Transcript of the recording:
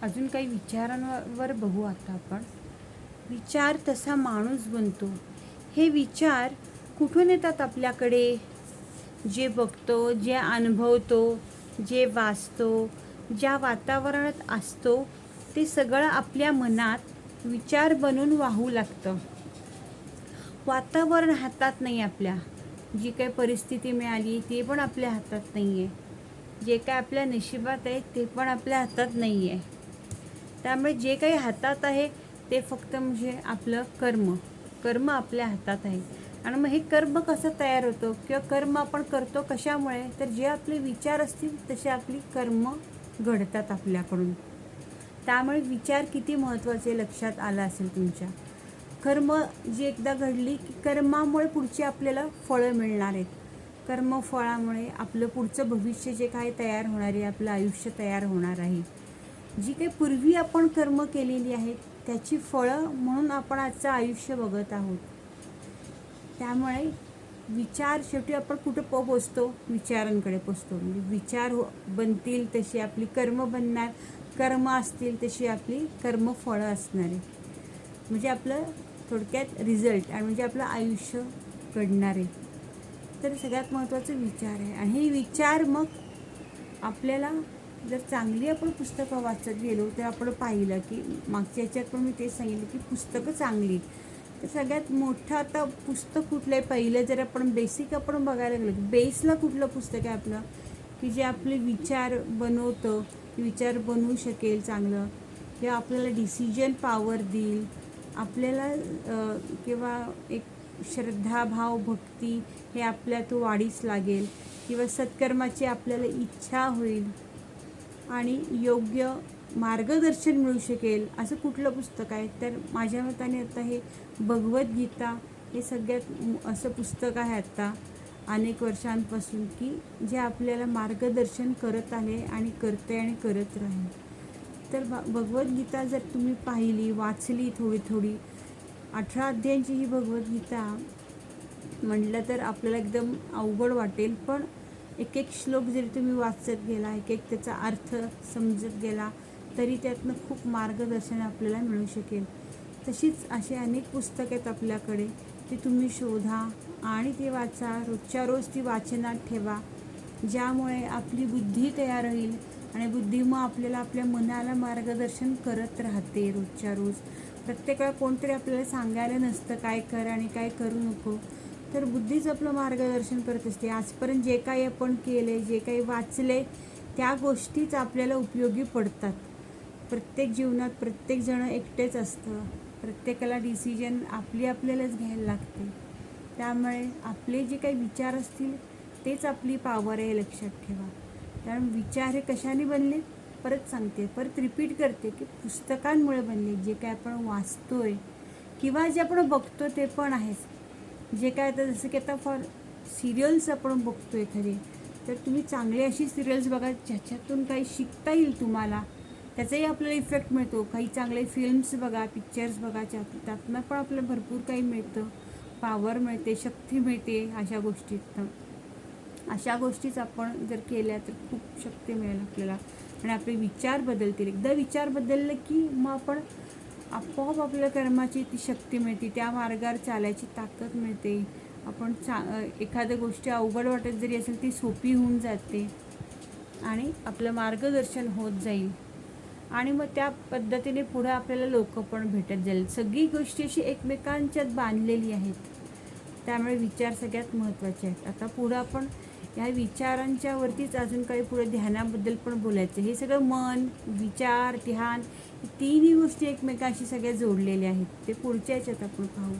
अजून काही विचारांवर बघू आता आपण. विचार तसा माणूस बनतो. हे विचार कुठून येतात आपल्याकडे? जे बघतो, जे अनुभवतो, जे वाचतो, ज्या वातावरणात असतो, ते सगळं आपल्या मनात विचार बनून वाहू लागतं. वातावरण हातात नाही आपल्या. जी काही परिस्थिती मिळाली ते पण आपल्या हातात नाही आहे. जे काय आपल्या नशिबात आहे ते पण आपल्या हातात नाही आहे. त्यामुळे जे काही हातात आहे ते फक्त म्हणजे आपलं कर्म आपल्या हातात आहे. आणि मग हे कर्म कसं तयार होतं किंवा कर्म आपण करतो कशामुळे? तर जे आपले विचार असतील तसे आपली कर्म घडतात आपल्याकडून. त्यामुळे विचार किती महत्त्वाचे लक्षात आलं असेल तुमच्या. कर्म जी एकदा घडली की कर्मामुळे पुढची आपल्याला फळं मिळणार आहेत. कर्मफळामुळे आपलं पुढचं भविष्य जे काही तयार होणार आहे, आपलं आयुष्य तयार होणार आहे. जी काही पूर्वी आपण कर्म केलेली आहेत त्याची फळं म्हणून आपण आजचं आयुष्य बघत आहोत. त्यामुळे विचार शेवटी आपण कुठं पोचतो? विचारांकडे पोचतो. म्हणजे विचार बनतील तशी आपली कर्म बनणार, कर्म असतील तशी आपली कर्मफळं असणार आहे. म्हणजे आपलं थोडक्यात रिझल्ट आणि म्हणजे आपलं आयुष्य घडणार आहे. तर सगळ्यात महत्त्वाचं विचार आहे. आणि हे विचार मग आपल्याला जर चांगली आपण पुस्तकं वाचत गेलो तर आपण पाहिलं की मागच्या याच्यात पण मी तेच सांगितलं की पुस्तकं चांगली. तर सगळ्यात मोठं आता पुस्तक कुठलं आहे? पहिलं जर आपण बेसिक आपण बघायला गेलो बेसला कुठलं पुस्तक आहे आपलं की जे आपले विचार बनवतं, विचार बनवू शकेल चांगलं, किंवा आपल्याला डिसिजन पॉवर देईल आपल्याला, किंवा एक श्रद्धा भाव भक्ती हे आपल्यात वाढीस लागेल, किंवा सत्कर्माची आपल्याला इच्छा होईल आणि योग्य मार्गदर्शन मिळू शकेल असं कुठलं पुस्तक आहे? तर माझ्या मताने आता हे भगवद्गीता हे सगळ्यात असं पुस्तक आहे आता अनेक वर्षांपासून की जे आपल्याला मार्गदर्शन करत आले आणि करते आणि करत राहील. तर भगवद्गीता जर तुम्ही पाहिली, वाचली थोडी 18 अध्यायांची ही भगवद्गीता म्हटलं तर आपल्याला एकदम अवघड वाटेल, पण एक एक श्लोक जरी तुम्ही वाचत गेला, एक एक त्याचा अर्थ समजत गेला तरी त्यातनं खूप मार्गदर्शन आपल्याला मिळू शकेल. तशीच असे अनेक पुस्तकं आहेत आपल्याकडे, ती तुम्ही शोधा आणि ती वाचा. रोजच्या रोज ती वाचनात ठेवा, ज्यामुळे आपली बुद्धी तयार होईल आणि बुद्धी मग आपल्याला आपल्या मनाला मार्गदर्शन करत राहते रोजच्या रोज. प्रत्येक वेळा कोणतरी आपल्याला सांगायला नसतं काय कर आणि काय करू नको, तर बुद्धीच आपलं मार्गदर्शन करत असते. आजपर्यंत जे काही आपण केले, जे काही वाचले त्या गोष्टीच आपल्याला उपयोगी पडतात. प्रत्येक जीवनात प्रत्येकजण एकटेच असतं, प्रत्येकाला डिसिजन आपल्यालाच घ्यायला लागते. त्यामुळे आपले जे काही विचार असतील तेच आपली पॉवर आहे, लक्षात ठेवा. कारण विचार हे कशाने बनले? परत सांगते, परत रिपीट करते की पुस्तकांमुळे बनले. जे काय आपण वाचतोय किंवा जे आपण बघतो ते पण आहेच. जे काय आता जसं की आता फॉर सिरियल्स आपण बघतो एखादी, तर तुम्ही चांगली अशी सिरियल्स बघा ज्याच्यातून काही शिकता येईल तुम्हाला, त्याचाही आपल्याला इफेक्ट मिळतो. काही चांगले फिल्म्स बघा, पिक्चर्स बघा, त्यातनं पण आपल्याला भरपूर काही मिळतं, पॉवर मिळते, शक्ती मिळते. अशा गोष्टीच आपण जर केल्या तर खूप शक्ती मिळेल आपल्याला आणि आपले विचार बदलतील. एकदा विचार बदलले की मग आपण आपोआप आपल्या कर्माची ती शक्ती मिळते, त्या मार्गावर चालायची ताकद मिळते. आपण एखाद्या गोष्टी अवघड वाटत जरी असेल ती सोपी होऊन जाते आणि आपलं मार्गदर्शन होत जाईल आणि मग त्या पद्धतीने पुढं आपल्याला लोक पण भेटत जाईल. सगळी गोष्टी अशी एकमेकांच्यात बांधलेली आहेत. त्यामुळे विचार सगळ्यात महत्त्वाचे आहेत. आता पुढं आपण ह्या विचारांच्या वरतीच अजून काही पुढे ध्यानाबद्दल पण बोलायचं. हे सगळं मन, विचार, ध्यान, तिन्ही गोष्टी एकमेकांशी सगळ्या जोडलेल्या आहेत. ते पुढच्या याच्यात आपण पाहू.